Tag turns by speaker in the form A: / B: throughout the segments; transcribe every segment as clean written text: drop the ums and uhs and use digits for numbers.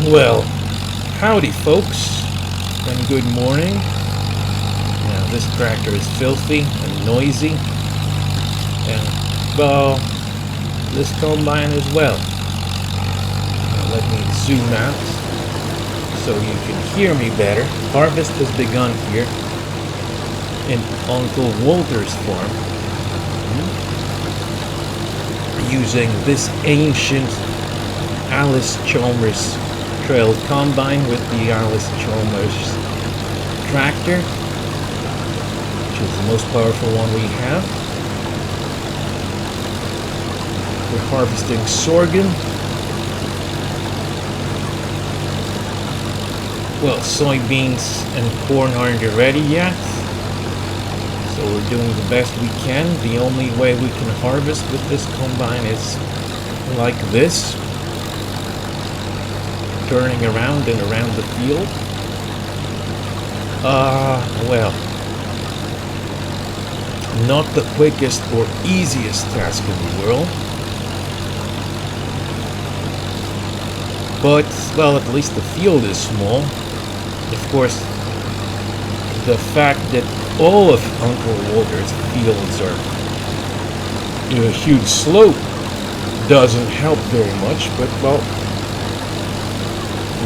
A: Well, howdy folks, and good morning. Now this tractor is filthy and noisy, and well, this combine as well. Now let me zoom out so you can hear me better. Harvest has begun here in Uncle Walter's farm, using this ancient Alice Chalmers trail combine with the Alice Chalmers tractor, which is the most powerful one we have. We're harvesting sorghum. Well, soybeans and corn aren't ready yet, so we're doing the best we can. The only way we can harvest with this combine is like this, turning around and around the field. Well, not the quickest or easiest task in the world, but, well, at least the field is small. Of course, the fact that all of Uncle Walter's fields are in a huge slope doesn't help very much, but, well,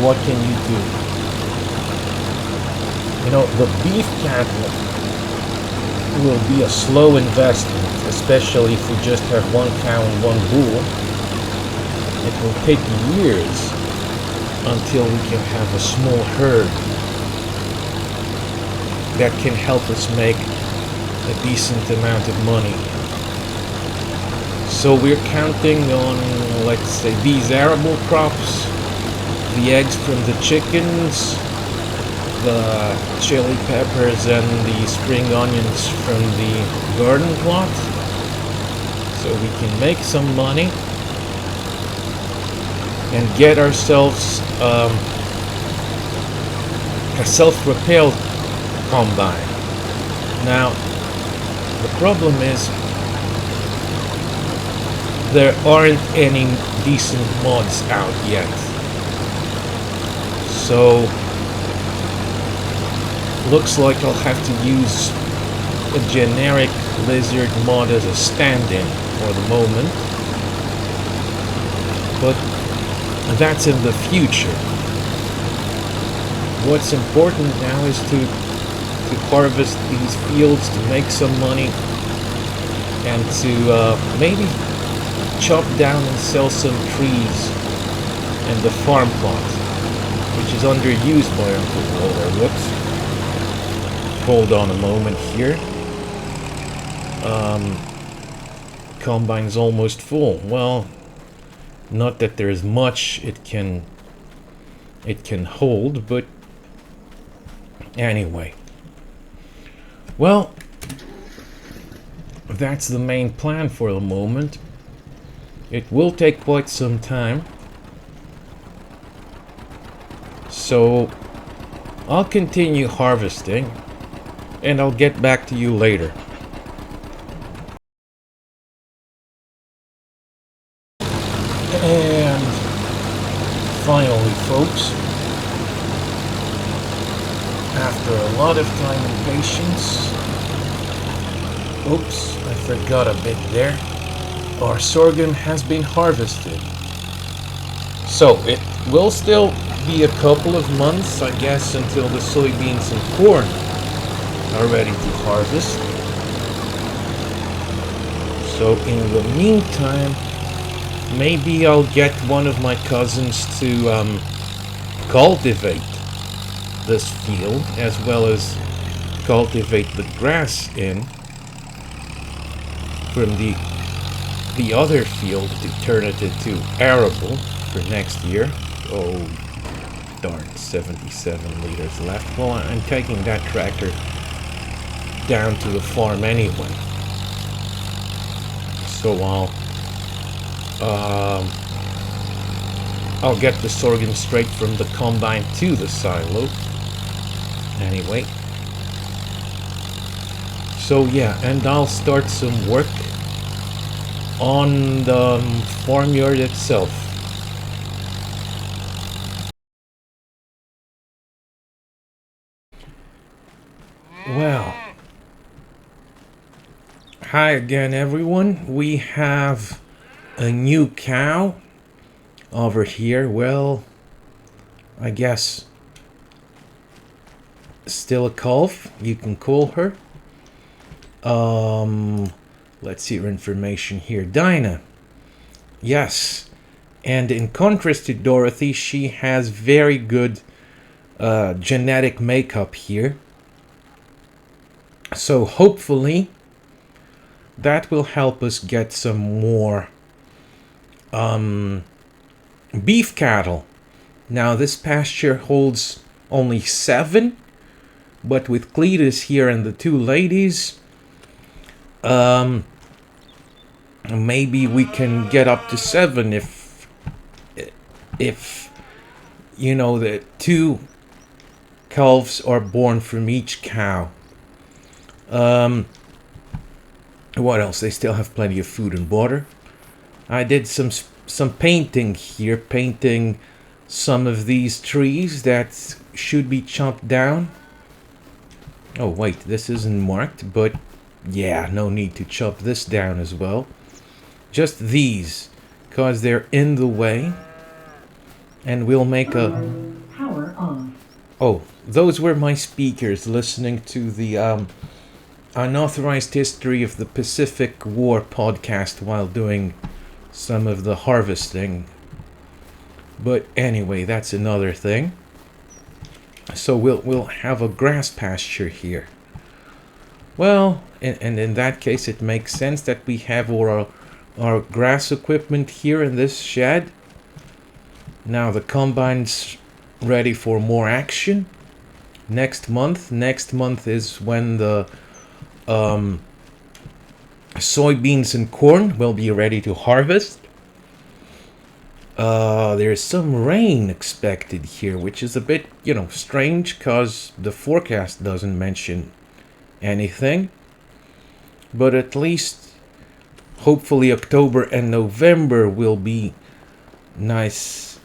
A: what can you do? You know, the beef cattle will be a slow investment, especially if we just have one cow and one bull. It will take years until we can have a small herd that can help us make a decent amount of money. So we're counting on, let's say, these arable crops, the eggs from the chickens, the chili peppers and the spring onions from the garden plot, so we can make some money and get ourselves a self-propelled combine. Now, the problem is there aren't any decent mods out yet. So, looks like I'll have to use a generic lizard mod as a stand-in for the moment. But that's in the future. What's important now is to harvest these fields, to make some money, and to maybe chop down and sell some trees in the farm plot, which is underused by Uncle Walter. Whoops. Hold on a moment here. Combine's almost full. Well, not that there's much it can hold, but anyway. Well, that's the main plan for the moment. It will take quite some time. So I'll continue harvesting and I'll get back to you later. And finally, folks, after a lot of time and patience, oops, I forgot a bit there, our sorghum has been harvested. So it will still be a couple of months, I guess, until the soybeans and corn are ready to harvest. So in the meantime, maybe I'll get one of my cousins to cultivate this field, as well as cultivate the grass in from the other field to turn it into arable for next year. Oh darn, 77 liters left. Well, I'm taking that tractor down to the farm anyway, so I'll get the sorghum straight from the combine to the silo anyway. So yeah, and I'll start some work on the farmyard itself. Well, hi again, everyone. We have a new cow over here. Well, I guess still a calf, you can call her. Let's see her information here. Dinah. Yes. And in contrast to Dorothy, she has very good genetic makeup here. So hopefully that will help us get some more beef cattle. Now this pasture holds only 7, but with Cletus here and the 2 ladies, maybe we can get up to 7 if you know the 2 calves are born from each cow. What else? They still have plenty of food and water. I did some painting here, painting some of these trees that should be chopped down. Oh wait, this isn't marked, but yeah, no need to chop this down as well. Just these, cause they're in the way. And we'll make a
B: power on.
A: Oh, those were my speakers listening to the Unauthorized History of the Pacific War podcast while doing some of the harvesting. But anyway, that's another thing. So we'll have a grass pasture here. Well, and in that case it makes sense that we have our grass equipment here in this shed. Now the combine's ready for more action. Next month is when the soybeans and corn will be ready to harvest. There's some rain expected here, which is a bit, strange because the forecast doesn't mention anything. But at least, hopefully October and November will be nice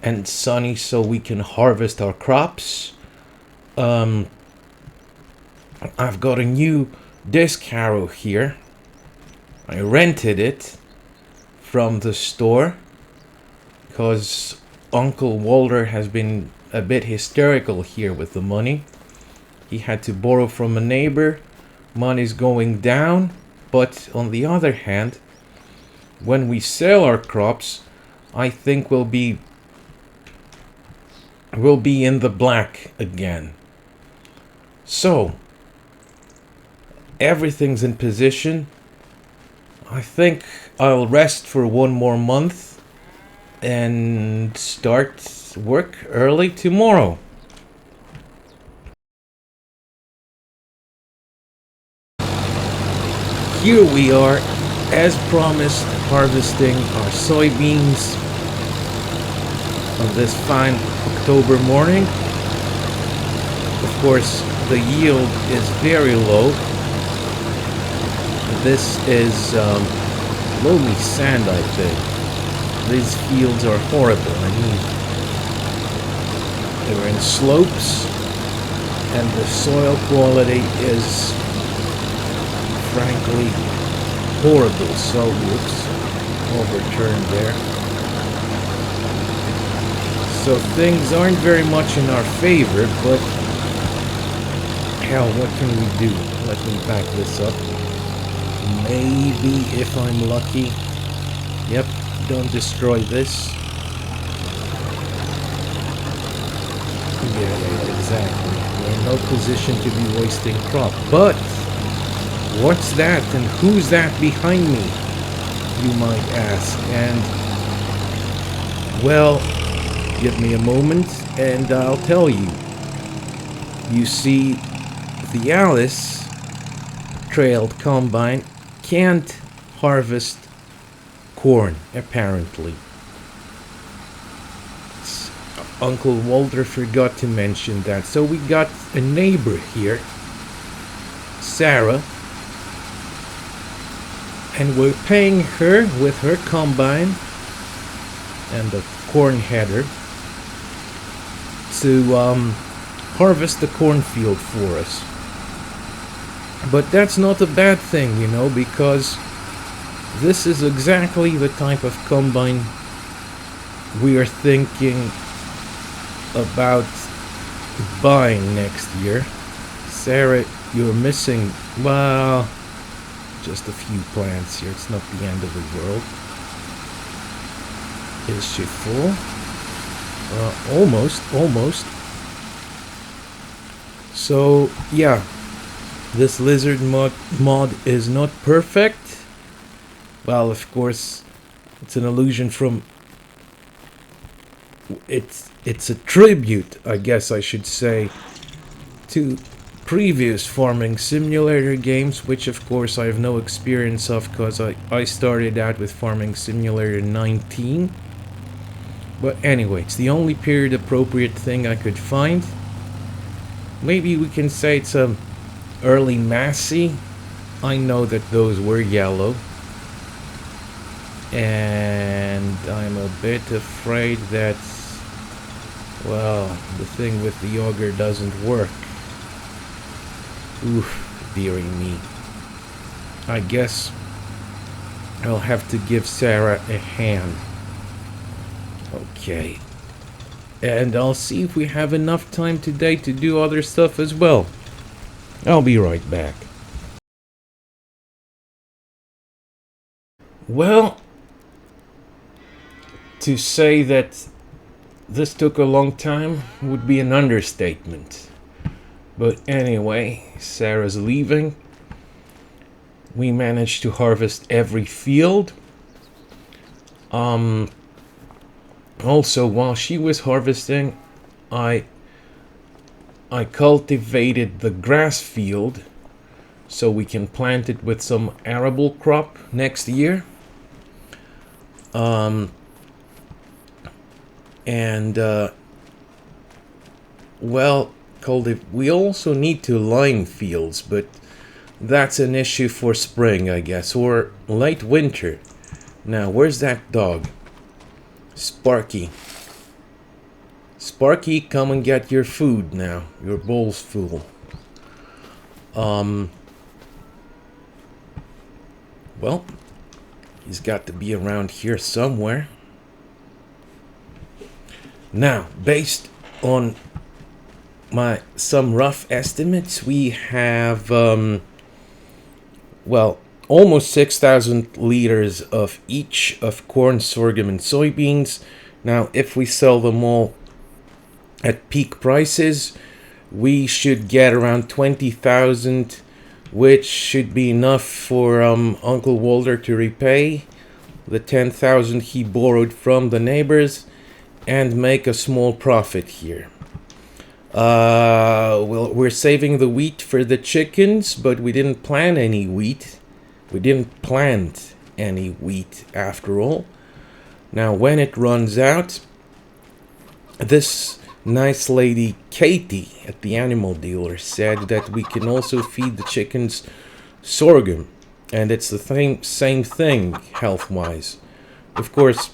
A: and sunny so we can harvest our crops. I've got a new disc harrow here. I rented it from the store because Uncle Walter has been a bit hysterical here with the money. He had to borrow from a neighbor. Money's going down, but on the other hand, when we sell our crops, I think we'll be in the black again. So everything's in position. I think I'll rest for 1 more month and start work early tomorrow. Here we are, as promised, harvesting our soybeans on this fine October morning. Of course, the yield is very low. This is loamy sand, I think. These fields are horrible. I mean, they're in slopes, and the soil quality is frankly horrible. So, whoops, overturned there. So things aren't very much in our favor, but hell, what can we do? Let me back this up. Maybe if I'm lucky. Yep, don't destroy this. Yeah, exactly. We're in no position to be wasting crop. But what's that and who's that behind me, you might ask? And well, give me a moment and I'll tell you. You see, the Alice trailed combine can't harvest corn, apparently. Uncle Walter forgot to mention that. So we got a neighbor here, Sarah, and we're paying her with her combine and the corn header to harvest the cornfield for us. But that's not a bad thing, you know, because this is exactly the type of combine we are thinking about buying next year. Sarah, you're missing, well, just a few plants here. It's not the end of the world. Is she full? Almost. So, yeah, this lizard mod is not perfect. Well, of course, it's an illusion from... It's a tribute, I guess I should say, to previous farming simulator games, which of course I have no experience of because I started out with Farming Simulator 19. But anyway, it's the only period appropriate thing I could find. Maybe we can say it's a early Massey. I know that those were yellow. And I'm a bit afraid that, well, the thing with the auger doesn't work. Oof, dearie me. I guess I'll have to give Sarah a hand. Okay. And I'll see if we have enough time today to do other stuff as well. I'll be right back. Well, to say that this took a long time would be an understatement. But anyway, Sarah's leaving. We managed to harvest every field. Also, while she was harvesting, I cultivated the grass field so we can plant it with some arable crop next year. Well, we also need to line fields, but that's an issue for spring, I guess, or late winter. Now, where's that dog? Sparky. Sparky, come and get your food now. Your bowl's full. Well, he's got to be around here somewhere. Now, based on some rough estimates, we have well, almost 6,000 liters of each of corn, sorghum, and soybeans. Now, if we sell them all at peak prices, we should get around 20,000, which should be enough for Uncle Walter to repay the 10,000 he borrowed from the neighbors and make a small profit here. We're saving the wheat for the chickens, but we didn't plant any wheat. We didn't plant any wheat after all. Now, when it runs out, this nice lady Katie at the animal dealer said that we can also feed the chickens sorghum, and it's the same thing health-wise. Of course,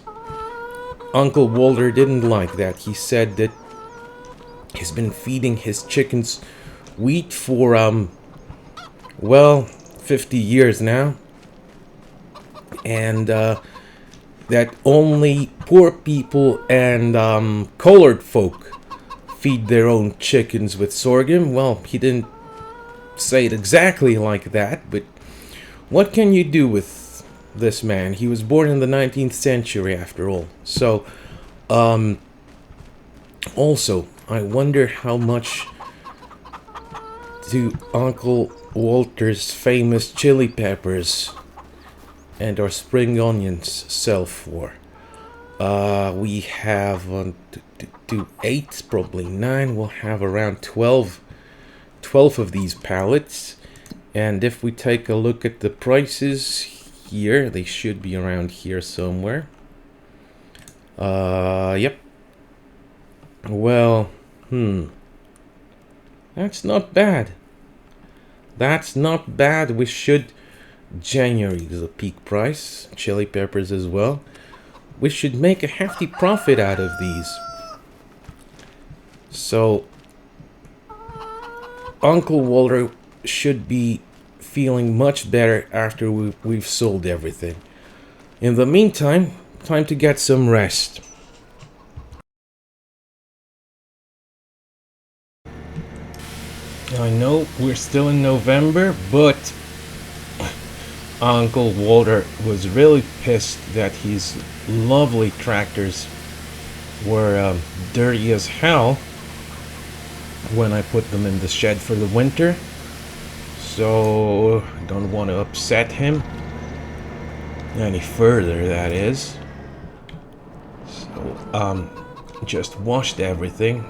A: Uncle Walter didn't like that. He said that he's been feeding his chickens wheat for, well, 50 years now. And that only poor people and colored folk feed their own chickens with sorghum. Well, he didn't say it exactly like that, but what can you do with this man? He was born in the 19th century, after all. So, also, I wonder how much do Uncle Walter's famous chili peppers and our spring onions sell for. We have 8, probably 9. We'll have around 12 of these pallets. And if we take a look at the prices here, they should be around here somewhere. Yep. Well, that's not bad. That's not bad. We should... January is a peak price. Chili peppers as well. We should make a hefty profit out of these. So, Uncle Walter should be feeling much better after we've sold everything. In the meantime, time to get some rest. I know we're still in November, but Uncle Walter was really pissed that his lovely tractors were dirty as hell when I put them in the shed for the winter. So I don't want to upset him any further, that is. So just washed everything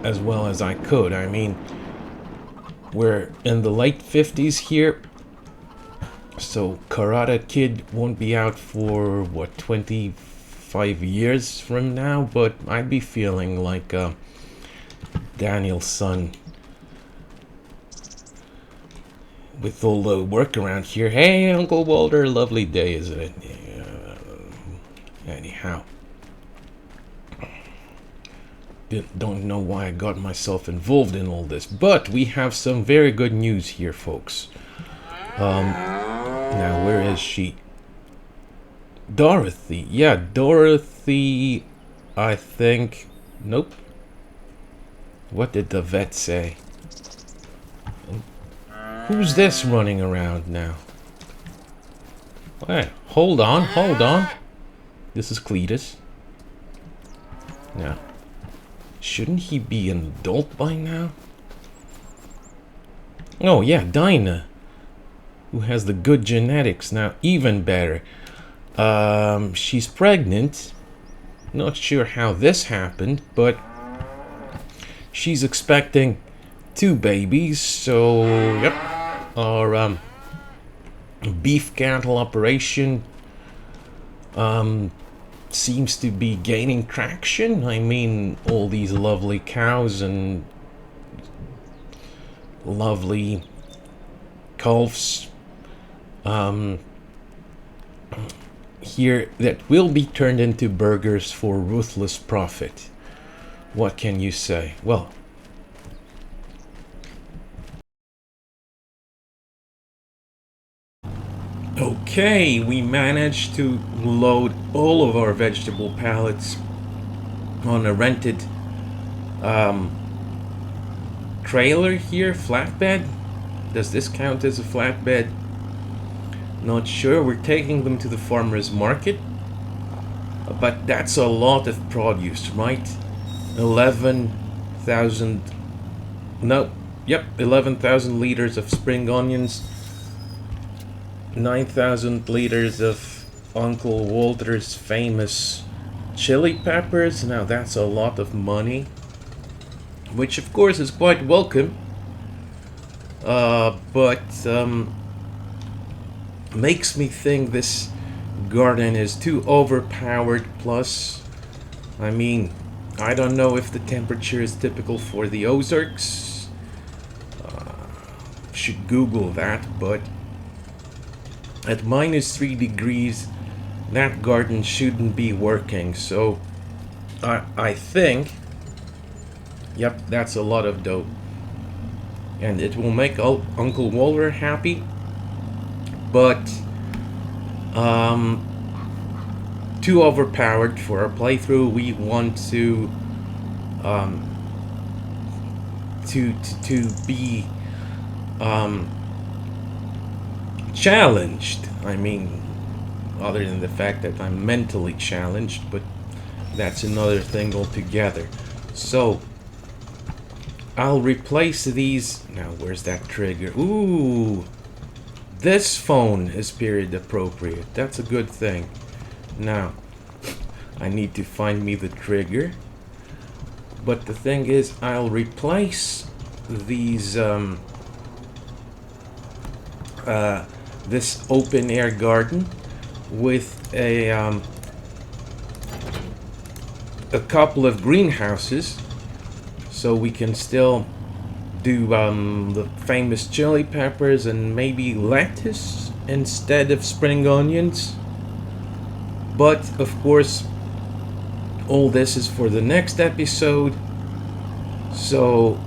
A: as well as I could. I mean, we're in the late 50s here, so Karate Kid won't be out for what, 25 years from now, but I'd be feeling like Daniel's son with all the work around here. Hey, Uncle Walter, lovely day, isn't it? Anyhow, don't know why I got myself involved in all this, but we have some very good news here, folks. Now, where is she? Dorothy. Yeah, Dorothy, I think. Nope. What did the vet say? Who's this running around now? Wait, hold on. This is Cletus. Now, shouldn't he be an adult by now? Oh yeah, Dinah, who has the good genetics now, even better. She's pregnant. Not sure how this happened, but she's expecting 2 babies, so yep. Our beef cattle operation seems to be gaining traction. I mean, all these lovely cows and lovely calves here that will be turned into burgers for ruthless profit. What can you say? Well, okay, we managed to load all of our vegetable pallets on a rented trailer here, flatbed. Does this count as a flatbed? Not sure. We're taking them to the farmer's market, but that's a lot of produce, right? 11,000 no, yep, 11,000 liters of spring onions, 9,000 liters of Uncle Walter's famous chili peppers. Now that's a lot of money, which of course is quite welcome, but makes me think this garden is too overpowered. Plus, I mean, I don't know if the temperature is typical for the Ozarks. Should Google that, but at -3 degrees, that garden shouldn't be working. So I think, yep, that's a lot of dough, and it will make Uncle Walter happy. But too overpowered for our playthrough. We want to be challenged. I mean, other than the fact that I'm mentally challenged, but that's another thing altogether. So I'll replace these. Now, where's that trigger? Ooh, this phone is period appropriate. That's a good thing. Now, I need to find me the trigger. But the thing is, I'll replace these this open air garden with a couple of greenhouses, so we can still do the famous chili peppers and maybe lettuce instead of spring onions. But of course, all this is for the next episode. So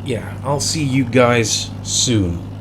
A: yeah, I'll see you guys soon.